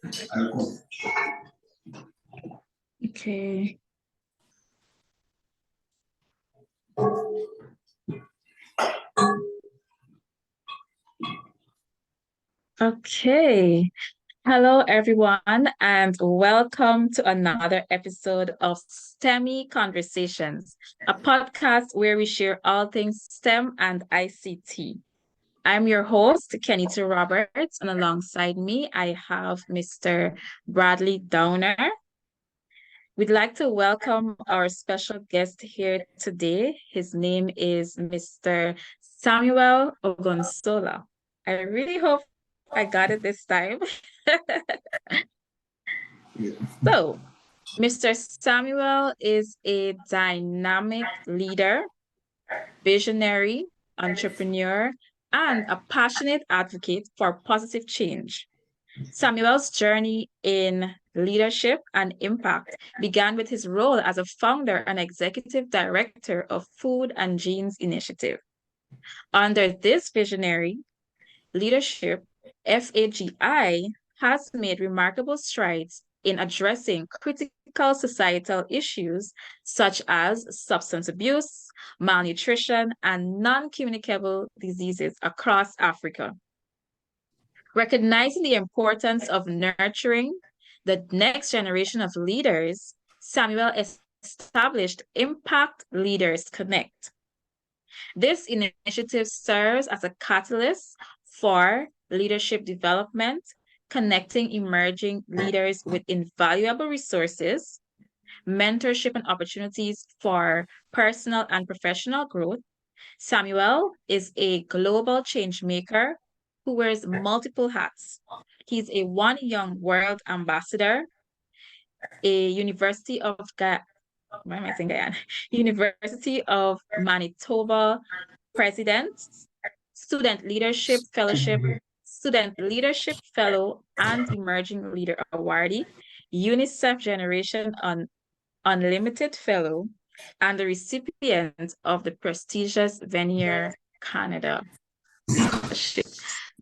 Okay. Okay. Hello, everyone, and welcome to another episode of Stemmy Conversations, a podcast where we share all things STEM and ICT. I'm your host, Kenita Roberts, and alongside me, I have Mr. Bradley Downer. We'd like to welcome our special guest here today. His name is Mr. Samuel Ogunsola. I really hope I got it this time. So, Mr. Samuel is a dynamic leader, visionary, entrepreneur, and a passionate advocate for positive change. Samuel's journey in leadership and impact began with his role as a founder and executive director of Food and Genes Initiative. Under this visionary leadership, FAGI has made remarkable strides in addressing critical societal issues such as substance abuse, malnutrition, and non-communicable diseases across Africa. Recognizing the importance of nurturing the next generation of leaders, Samuel established Impact Leaders Connect. This initiative serves as a catalyst for leadership development, connecting emerging leaders with invaluable resources, mentorship and opportunities for personal and professional growth. Samuel is a global change maker who wears multiple hats. He's a One Young World Ambassador, a University of Manitoba President, Student Leadership Fellow, and Emerging Leader Awardee, UNICEF Generation Unlimited Fellow, and the recipient of the prestigious Venier Canada Scholarship.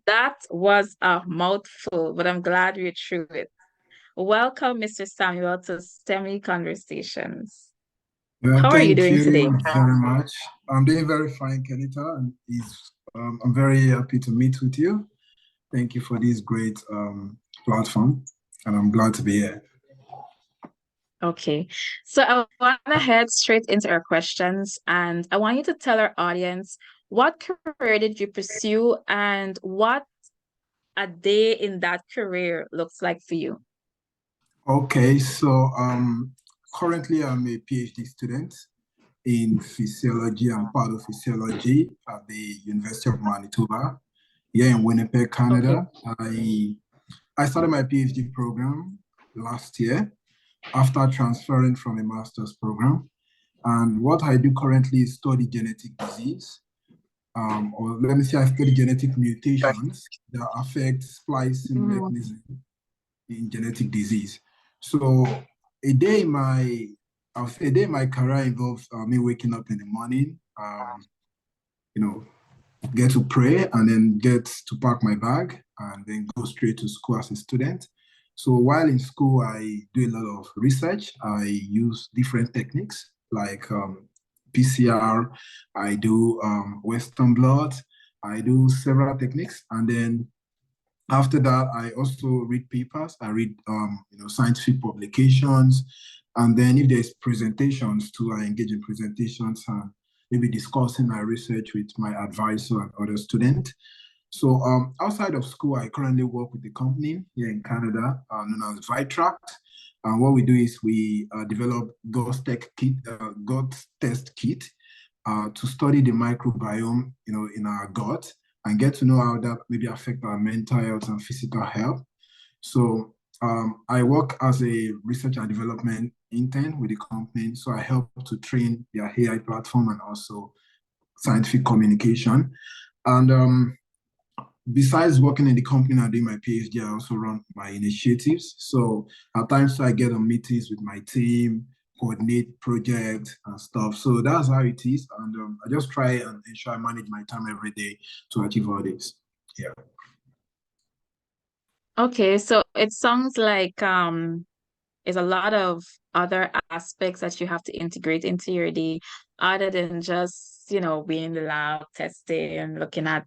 That was a mouthful, but I'm glad we're through it. Welcome, Mr. Samuel, to STEMmy Conversations. How are you doing today? Thank you very much. I'm doing very fine, Kenita, and I'm very happy to meet with you. Thank you for this great platform, and I'm glad to be here. Okay, so I want to head straight into our questions, and I want you to tell our audience what career did you pursue and what a day in that career looks like for you. Okay, so currently I'm a PhD student in physiology and pathophysiology at the University of Manitoba here in Winnipeg, Canada. Okay. I started my PhD program last year after transferring from a master's program. And what I do currently is study genetic disease, or let me say I study genetic mutations that affect splicing mechanism in genetic disease. So a day in my career involves me waking up in the morning, get to pray and then get to pack my bag and then go straight to school as a student. So while in school, I do a lot of research. I use different techniques like PCR. I do Western blot. I do several techniques. And then after that, I also read papers. I read scientific publications. And then if there's presentations too, I engage in presentations and maybe discussing my research with my advisor and other students. So outside of school, I currently work with a company here in Canada known as Vitract. And what we do is we develop gut test kit to study the microbiome, in our gut and get to know how that maybe affect our mental health and physical health. So I work as a research and development intern with the company. So I help to train their AI platform and also scientific communication. And besides working in the company and doing my PhD, I also run my initiatives. So at times I get on meetings with my team, coordinate projects and stuff. So that's how it is. And I just try and ensure I manage my time every day to achieve all this. Yeah. Okay, so it sounds like there's a lot of other aspects that you have to integrate into your day other than just, being in the lab testing and looking at,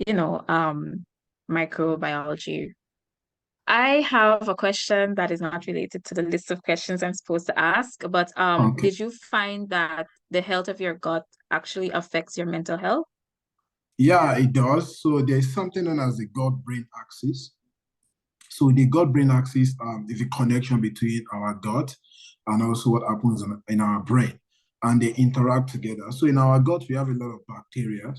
you know, um microbiology. I have a question that is not related to the list of questions I'm supposed to ask, but Okay. did you find that the health of your gut actually affects your mental health? Yeah, it does. So there's something known as the gut-brain axis. So the gut-brain axis is a connection between our gut and also what happens in our brain, and they interact together. So in our gut, we have a lot of bacteria,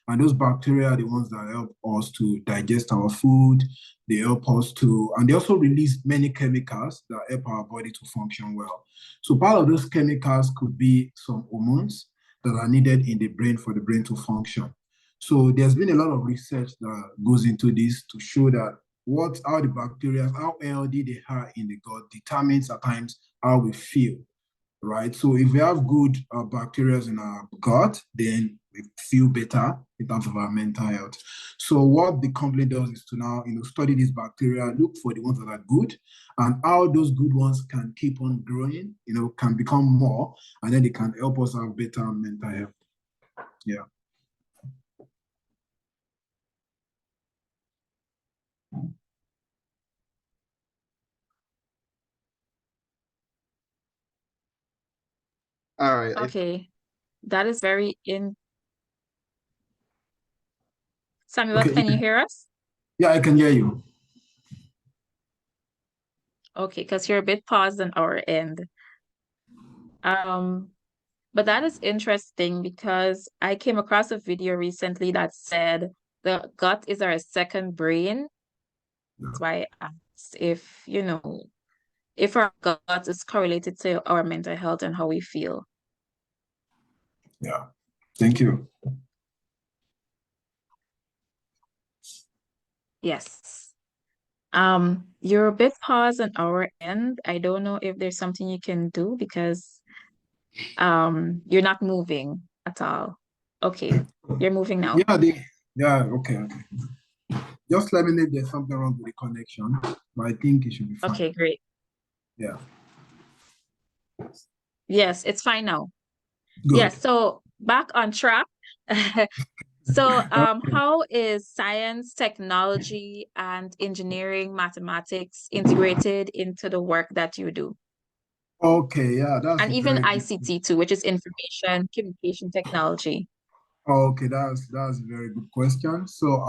and those bacteria are the ones that help us to digest our food. They help us to, and they also release many chemicals that help our body to function well. So part of those chemicals could be some hormones that are needed in the brain for the brain to function. So there's been a lot of research that goes into this to show that how the bacteria, how healthy they are in the gut determines at times how we feel, right? So if we have good bacteria in our gut, then we feel better in terms of our mental health. So what the company does is to now, study these bacteria, look for the ones that are good, and how those good ones can keep on growing, can become more, and then they can help us have better mental health. Yeah. All right. Okay, that is very in Samuel, Okay. can you hear us? Yeah, I can hear you. Okay, because you're a bit paused on our end. Um, but that is interesting because I came across a video recently that said the gut is our second brain. Yeah. That's why I asked if, if our gut is correlated to our mental health and how we feel. Yeah. Thank you. Yes. You're a bit paused on our end. I don't know if there's something you can do because you're not moving at all. Okay, you're moving now. Yeah, okay, okay. Just let me know if there's something wrong with the connection, but I think it should be fine. Okay, great. Yeah, Yes, it's fine now. good. Yes, so back on track. So, Okay, how is science, technology, and engineering, mathematics integrated into the work that you do? okay, yeah, that's And a even very good. ICT too, which is information communication technology. Okay, that's a very good question. So,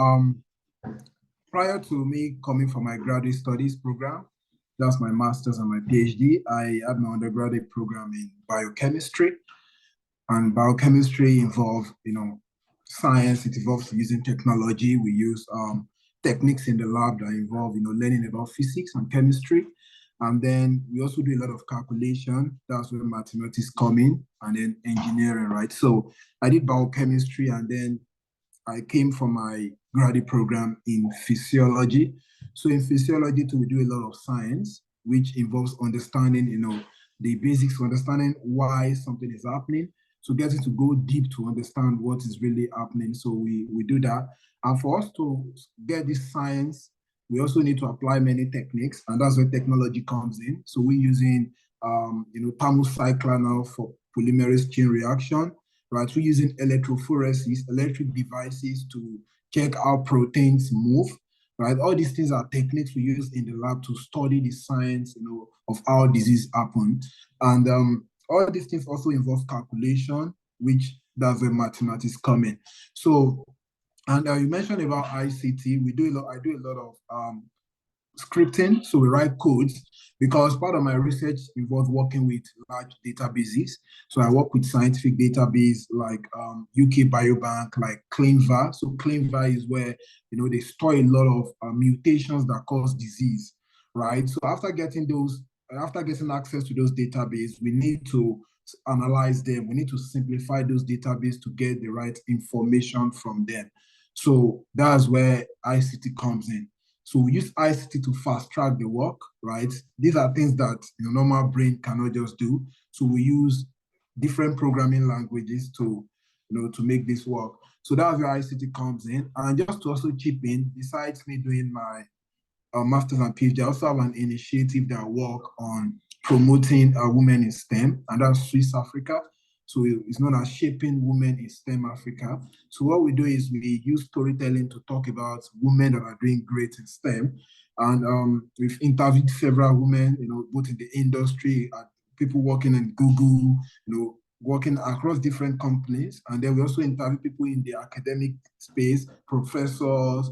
prior to me coming for my graduate studies program, that's my master's and my PhD, I had my undergraduate program in biochemistry. And biochemistry involves, science. It involves using technology. We use techniques in the lab that involve, learning about physics and chemistry. And then we also do a lot of calculation. That's where mathematics come in, and then engineering, right? So I did biochemistry, and then I came from my graduate program in physiology. So in physiology too, we do a lot of science, which involves understanding, the basics of understanding why something is happening. So getting to go deep to understand what is really happening. So we do that. And for us to get this science, we also need to apply many techniques, and that's where technology comes in. So we're using thermocycler now for polymerase chain reaction, right? We're using electrophoresis, electric devices to check how proteins move, right? All these things are techniques we use in the lab to study the science, of how disease happen. And all these things also involve calculation, which that's where mathematics come in. So, and you mentioned about ICT. I do a lot of scripting, so we write codes because part of my research involves working with large databases. So I work with scientific database like UK Biobank, like CleanVar. So CleanVar is where they store a lot of mutations that cause disease, right? So after getting access to those databases, we need to analyze them. We need to simplify those databases to get the right information from them. So that's where ICT comes in. So we use ICT to fast track the work, right? These are things that normal brain cannot just do. So we use different programming languages to make this work. So that's where ICT comes in. And just to also chip in, besides me doing my master's and PhD. I also have an initiative that work on promoting women in STEM, and that's Swiss Africa. So it's known as Shaping Women in STEM Africa. So what we do is we use storytelling to talk about women that are doing great in STEM. And we've interviewed several women, both in the industry, people working in Google, working across different companies. And then we also interview people in the academic space, professors,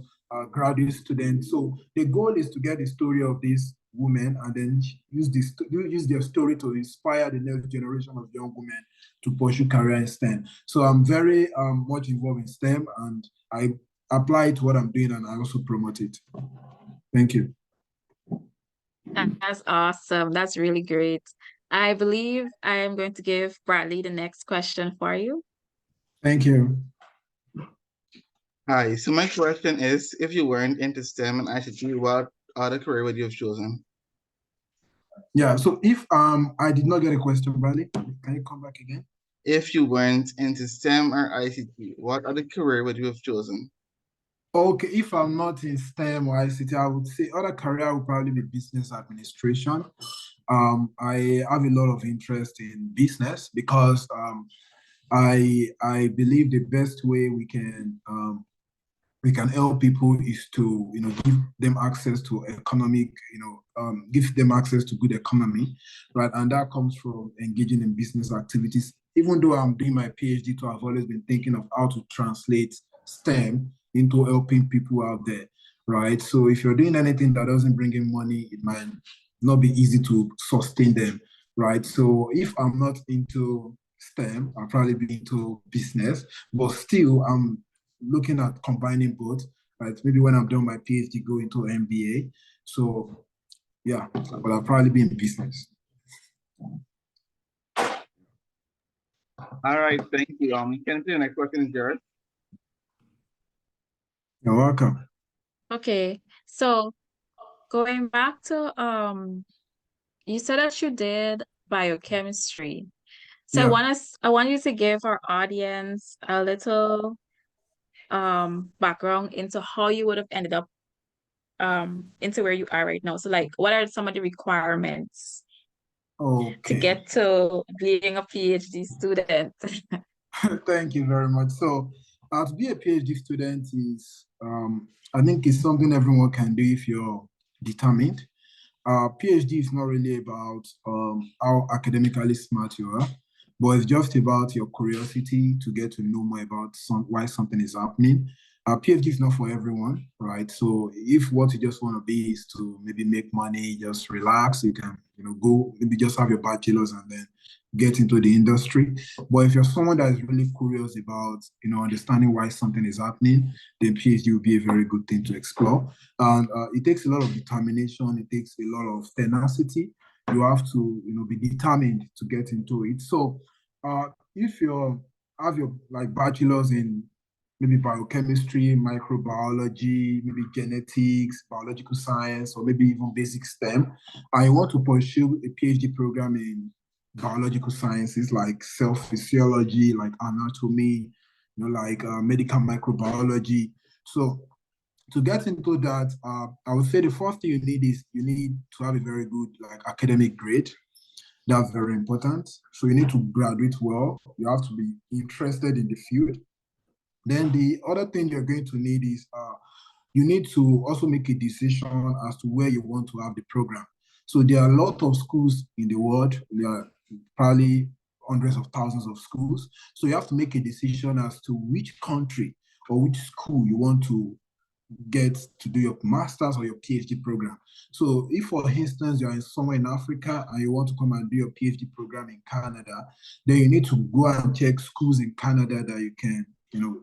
graduate students. So the goal is to get the story of these women and then use their story to inspire the next generation of young women to pursue career in STEM. So I'm very much involved in STEM, and I apply it to what I'm doing, and I also promote it. Thank you. That's awesome. That's really great. I believe I am going to give Bradley the next question for you. Thank you. Hi, so my question is, if you weren't into STEM and ICT, what other career would you have chosen? Yeah, so if I did not get a question, Bradley, can you come back again? If you weren't into STEM or ICT, what other career would you have chosen? Okay, if I'm not in STEM or ICT, I would say other career would probably be business administration. I have a lot of interest in business because I believe the best way we can help people is to give them access to economic, give them access to good economy, right? And that comes from engaging in business activities. Even though I'm doing my PhD, too, I've always been thinking of how to translate STEM into helping people out there, right? So if you're doing anything that doesn't bring in money, it might not be easy to sustain them, right? So if I'm not into STEM, I'll probably be into business, but still I'm looking at combining both, right? Maybe when I'm done my PhD, go into MBA. So yeah, but I'll probably be in business. All right, thank you. Can I see the next question is yours? You're welcome. Okay, so going back to you said that you did biochemistry. So Yeah. I want you to give our audience a little background into how you would have ended up into where you are right now. So like what are some of the requirements to Okay. get to being a PhD student? Thank you very much. So, to be a PhD student is, I think, it's something everyone can do if you're determined. PhD is not really about how academically smart you are, but it's just about your curiosity to get to know more about why something is happening. PhD is not for everyone, right? So if what you just want to be is to maybe make money, just relax, you can, go maybe just have your bachelor's and then get into the industry. But if you're someone that is really curious about, understanding why something is happening, then PhD will be a very good thing to explore. And it takes a lot of determination. It takes a lot of tenacity. You have to, be determined to get into it. So if you have your like bachelor's in maybe biochemistry, microbiology, maybe genetics, biological science, or maybe even basic STEM, and you want to pursue a PhD program in biological sciences like cell physiology, like anatomy, like medical microbiology. So to get into that, I would say the first thing you need is you need to have a very good like academic grade. That's very important. So you need to graduate well. You have to be interested in the field. Then the other thing you're going to need is you need to also make a decision as to where you want to have the program. So there are a lot of schools in the world. There are probably hundreds of thousands of schools. So you have to make a decision as to which country or which school you want to get to do your master's or your PhD program. So if, for instance, you're in somewhere in Africa and you want to come and do your PhD program in Canada, then you need to go and check schools in Canada that you can,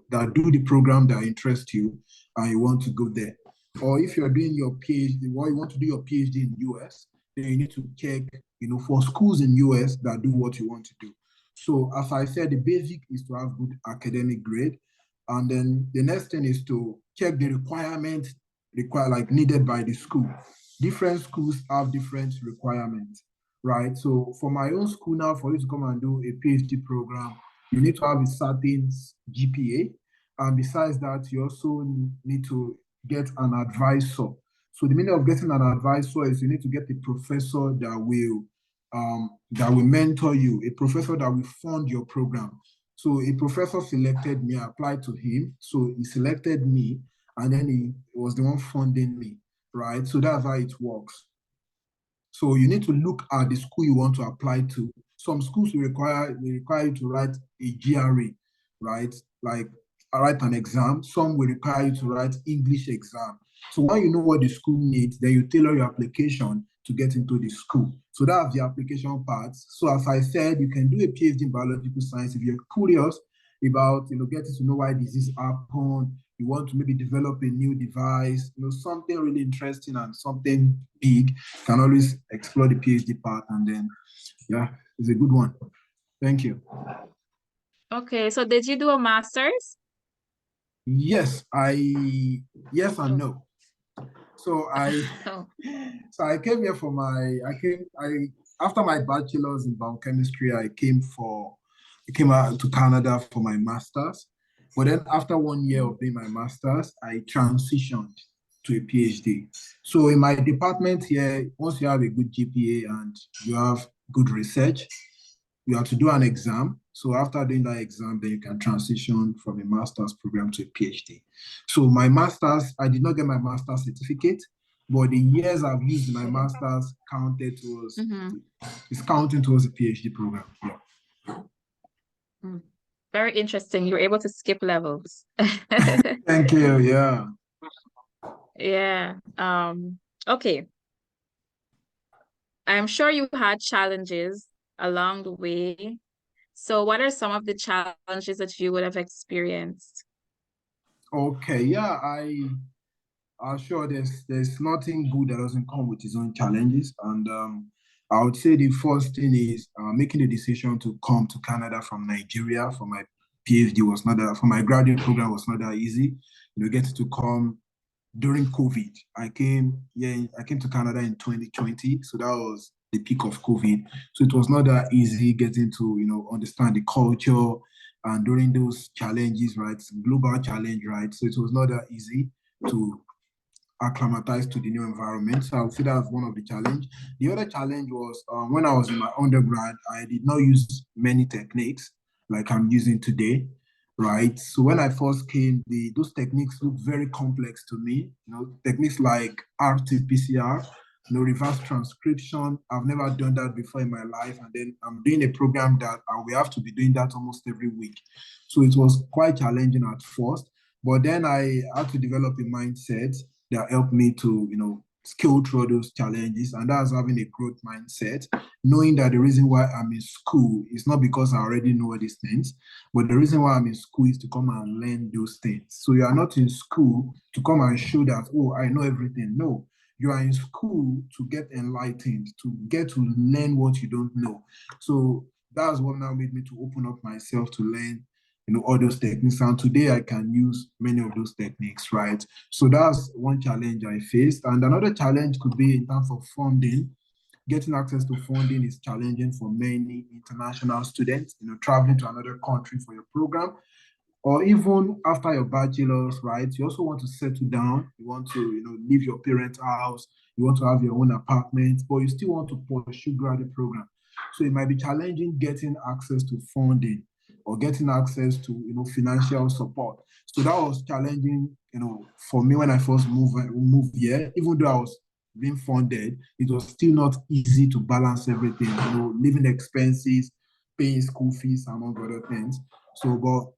that do the program that interests you and you want to go there. Or if you're doing your PhD, or you want to do your PhD in the US, then you need to check, for schools in US that do what you want to do. So as I said, the basic is to have good academic grade. And then the next thing is to check the requirements like needed by the school. Different schools have different requirements, right? So for my own school now, for you to come and do a PhD program, you need to have a certain GPA. And besides that, you also need to get an advisor So the meaning of getting an advisor is you need to get a professor that will mentor you, a professor that will fund your program. So a professor selected me, I applied to him. So he selected me, and then he was the one funding me, right? So that's how it works. So you need to look at the school you want to apply to. Some schools will require you to write a GRE, right? Like write an exam. Some will require you to write English exam. So when you know what the school needs, then you tailor your application to get into the school. So that's the application part. So as I said, you can do a PhD in biological science if you're curious about getting to know why disease happen. You want to maybe develop a new device, something really interesting and something big. You can always explore the PhD part, and then yeah, it's a good one. Thank you. Okay, so did you do a master's? Yes, yes and no. So Oh. so I came here for I after my bachelor's in biochemistry, I came out to Canada for my master's. But then after 1 year of doing my master's, I transitioned to a PhD. So in my department here, once you have a good GPA and you have good research, you have to do an exam. So after doing that exam, then you can transition from a master's program to a PhD. So my master's, I did not get my master's certificate, but the years I've used my master's counted towards, it's counting towards a PhD program. Yeah. Very interesting. You were able to skip levels. Thank you. Yeah. Yeah. Okay. I'm sure you had challenges along the way. So what are some of the challenges that you would have experienced? Okay. Yeah. Sure, there's nothing good that doesn't come with its own challenges. And I would say the first thing is making the decision to come to Canada from Nigeria for my PhD was not that, for my graduate program was not that easy. Getting to come during COVID. I came to Canada in 2020. So that was the peak of COVID. So it was not that easy getting to, understand the culture and during those challenges, right? Global challenge, right? So it was not that easy to acclimatized to the new environment. So I would say that's one of the challenge. The other challenge was when I was in my undergrad, I did not use many techniques like I'm using today, right? So when I first came, those techniques looked very complex to me. Techniques like RT-PCR, reverse transcription. I've never done that before in my life, and then I'm doing a program that we have to be doing that almost every week. So it was quite challenging at first, but then I had to develop a mindset that helped me to, scale through those challenges. And that's having a growth mindset, knowing that the reason why I'm in school is not because I already know all these things, but the reason why I'm in school is to come and learn those things. So you are not in school to come and show that, oh, I know everything. No, you are in school to get enlightened, to get to learn what you don't know. So that's what now made me to open up myself to learn all those techniques. And today I can use many of those techniques, right? So that's one challenge I faced. And another challenge could be in terms of funding. Getting access to funding is challenging for many international students, traveling to another country for your program, or even after your bachelor's, right? You also want to settle down. You want to, leave your parents' house. You want to have your own apartment, but you still want to pursue graduate program. So it might be challenging getting access to funding or getting access to, financial support. So that was challenging, for me when I first moved here. Even though I was being funded, it was still not easy to balance everything, living expenses, paying school fees, among other things. So, but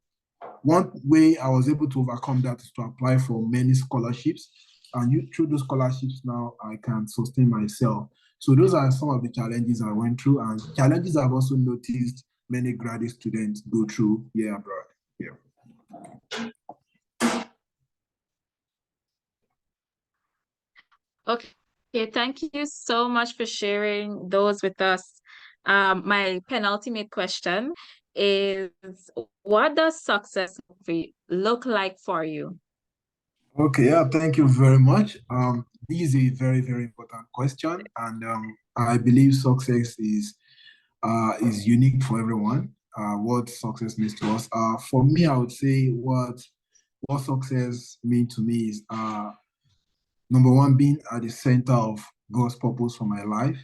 one way I was able to overcome that is to apply for many scholarships. And through those scholarships now, I can sustain myself. So those are some of the challenges I went through, and challenges I've also noticed many graduate students go through here abroad. Yeah. Okay, thank you so much for sharing those with us. My penultimate question is, what does success look like for you? Okay, yeah, thank you very much. This is a very, very important question, and I believe success is unique for everyone. What success means to us. For me, I would say what success means to me is Number one, being at the center of God's purpose for my life.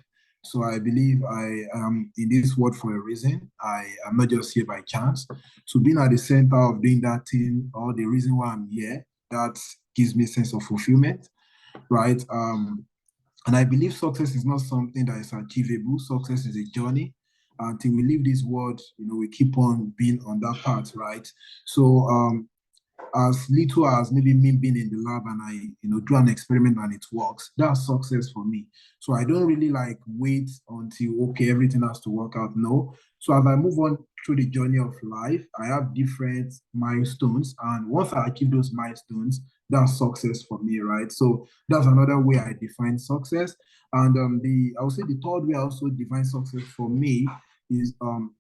So I believe I am in this world for a reason. I am not just here by chance. So being at the center of doing that thing, or the reason why I'm here, that gives me a sense of fulfillment, right? And I believe success is not something that is achievable. Success is a journey. Until we leave this world, we keep on being on that path, right? So as little as maybe me being in the lab and I, do an experiment and it works, that's success for me. So I don't really like wait until, okay, everything has to work out. No. So as I move on through the journey of life, I have different milestones. And once I achieve those milestones, that's success for me, right? So that's another way I define success. And I would say the third way I also define success for me is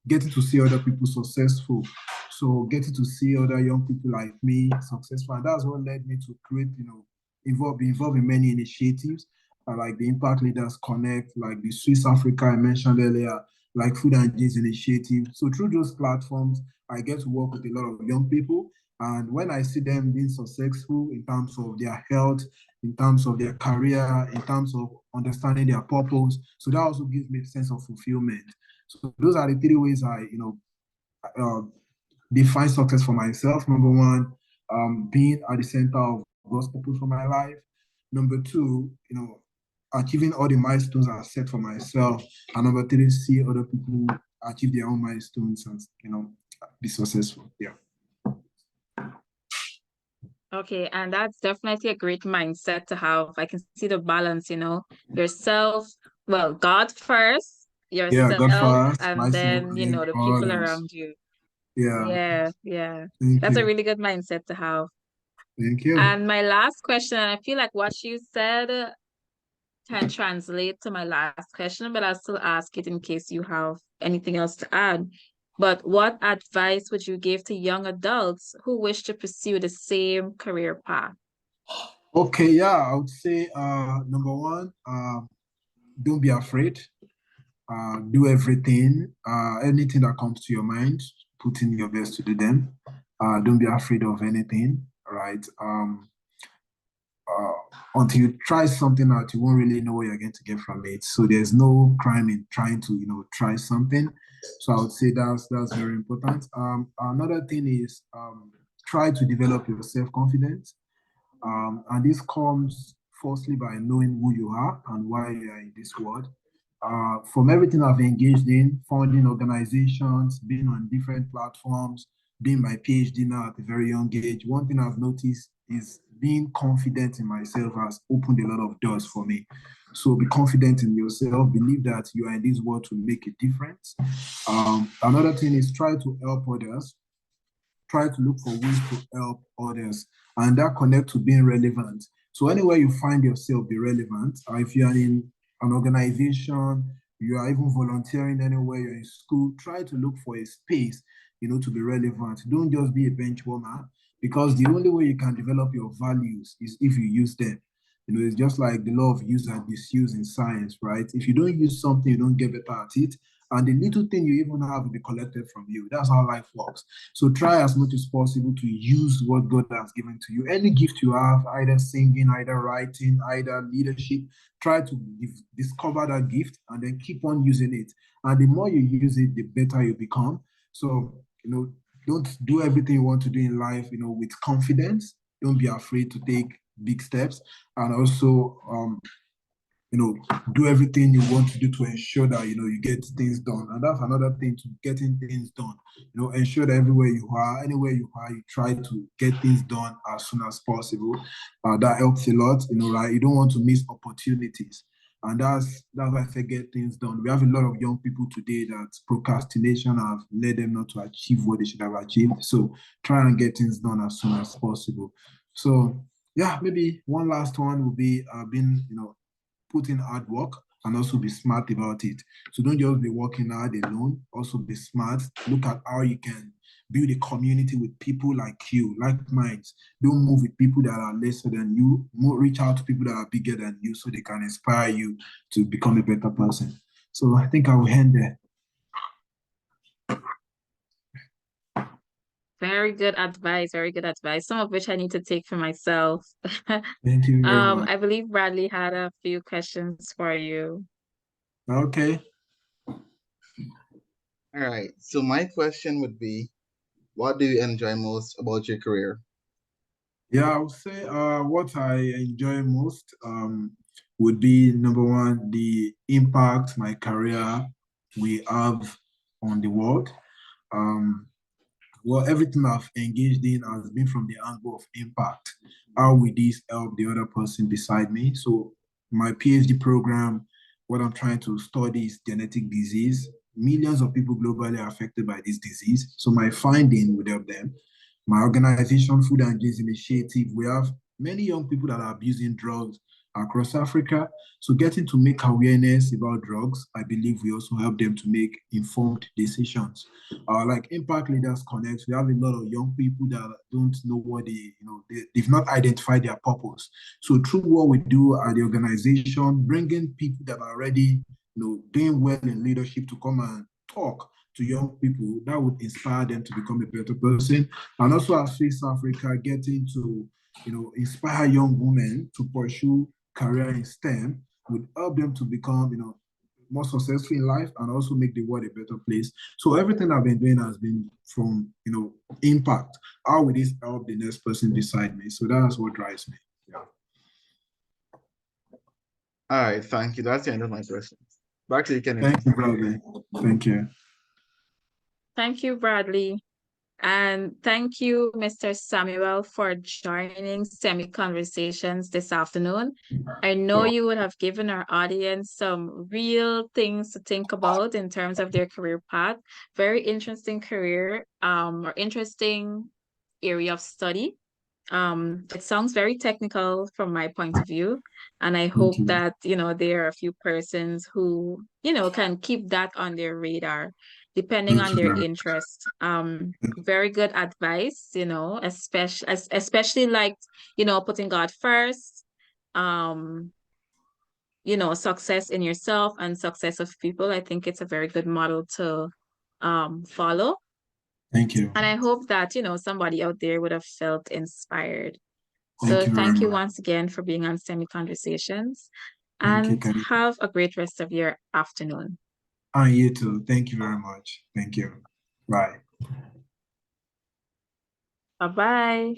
getting to see other people successful. So getting to see other young people like me successful, and that's what led me to create, be involved in many initiatives, like the Impact Leaders Connect, like the Swiss Africa I mentioned earlier, like Food and Jeans Initiative. So through those platforms, I get to work with a lot of young people. And when I see them being successful in terms of their health, in terms of their career, in terms of understanding their purpose, so that also gives me a sense of fulfillment. So those are the three ways I, uh, define success for myself. Number one, being at the center of God's purpose for my life. Number two, achieving all the milestones I set for myself. And number three, see other people achieve their own milestones and be successful. Yeah. Okay, and that's definitely a great mindset to have. I can see the balance, yourself, well, God first, Yeah, God yourself, first, and myself, then, and then the people others. around you. Yeah. Yeah, yeah. Thank That's a you. really good mindset to have. Thank you. And my last question, and I feel like what you said can translate to my last question, but I'll still ask it in case you have anything else to add. But what advice would you give to young adults who wish to pursue the same career path? Okay, yeah, I would say number one, don't be afraid. Do everything, anything that comes to your mind, put in your best to do them. Don't be afraid of anything, right? Uh, until you try something out, you won't really know what you're going to get from it. So there's no crime in trying to, try something. So I would say that's very important. Another thing is try to develop your self-confidence. And this comes firstly by knowing who you are and why you are in this world. From everything I've engaged in, founding organizations, being on different platforms, doing my PhD now at a very young age, one thing I've noticed is being confident in myself has opened a lot of doors for me. So be confident in yourself, believe that you are in this world to make a difference. Another thing is try to help others, try to look for ways to help others, and that connect to being relevant. So anywhere you find yourself, be relevant. If you are in an organization, you are even volunteering anywhere, you're in school, try to look for a space, to be relevant. Don't just be a bench warmer, because the only way you can develop your values is if you use them. It's just like the law of use and disuse in science, right? If you don't use something, you don't get better at it. And the little thing you even have will be collected from you. That's how life works. So try as much as possible to use what God has given to you. Any gift you have, either singing, either writing, either leadership, try to discover that gift and then keep on using it. And the more you use it, the better you become. So, don't do everything you want to do in life, with confidence. Don't be afraid to take big steps. And also, you know, do everything you want to do to ensure that, you get things done. And that's another thing to getting things done. Ensure that everywhere you are, anywhere you are, you try to get things done as soon as possible. That helps a lot, right? You don't want to miss opportunities. And that's why I say get things done. We have a lot of young people today that procrastination have led them not to achieve what they should have achieved. So try and get things done as soon as possible. So yeah, maybe one last one will be being, put in hard work and also be smart about it. So don't just be working hard alone, also be smart. Look at how you can build a community with people like you, like minds. Don't move with people that are lesser than you. Reach out to people that are bigger than you so they can inspire you to become a better person. So I think I will end there. Very good advice, very good advice. Some of which I need to take for myself. Thank you very much. I believe Bradley had a few questions for you. Okay. All right. So my question would be, what do you enjoy most about your career? Yeah, I would say what I enjoy most would be number one, the impact my career we have on the world. Um, well, everything I've engaged in has been from the angle of impact. How will this help the other person beside me? So my PhD program, what I'm trying to study is genetic disease. Millions of people globally are affected by this disease. So my finding would help them. My organization, Food and Dreams Initiative, we have many young people that are abusing drugs across Africa. So getting to make awareness about drugs, I believe we also help them to make informed decisions. Like Impact Leaders Connect, we have a lot of young people that don't know what they've not identified their purpose. So through what we do at the organization, bringing people that are already, doing well in leadership to come and talk to young people, that would inspire them to become a better person. And also as Face Africa, getting to, inspire young women to pursue career in STEM would help them to become, more successful in life and also make the world a better place. So everything I've been doing has been from, impact. How will this help the next person beside me? So that's what drives me. Yeah. All right. Thank you. That's the end of my questions. Back to you, Kennedy. Thank you, brother. Thank you. Thank you, Bradley. And thank you, Mr. Samuel, for joining Semi Conversations this afternoon. I know you would have given our audience some real things to think about in terms of their career path. Very interesting career, or interesting area of study. It sounds very technical from my point of view, and I Thank hope you. that, there are a few persons who, can keep that on their radar, depending Thank on you their very much. interest. Very good advice, especially like, putting God first, um, success in yourself and success of people. I think it's a very good model to follow. Thank you. And I hope that, somebody out there would have felt inspired. Thank So you very thank you much. once again for being on Semi Conversations, Thank you, and Kari. have a great rest of your afternoon. And you too. Thank you very much. Thank you. Bye. Bye-bye.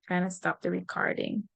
Trying to stop the recording.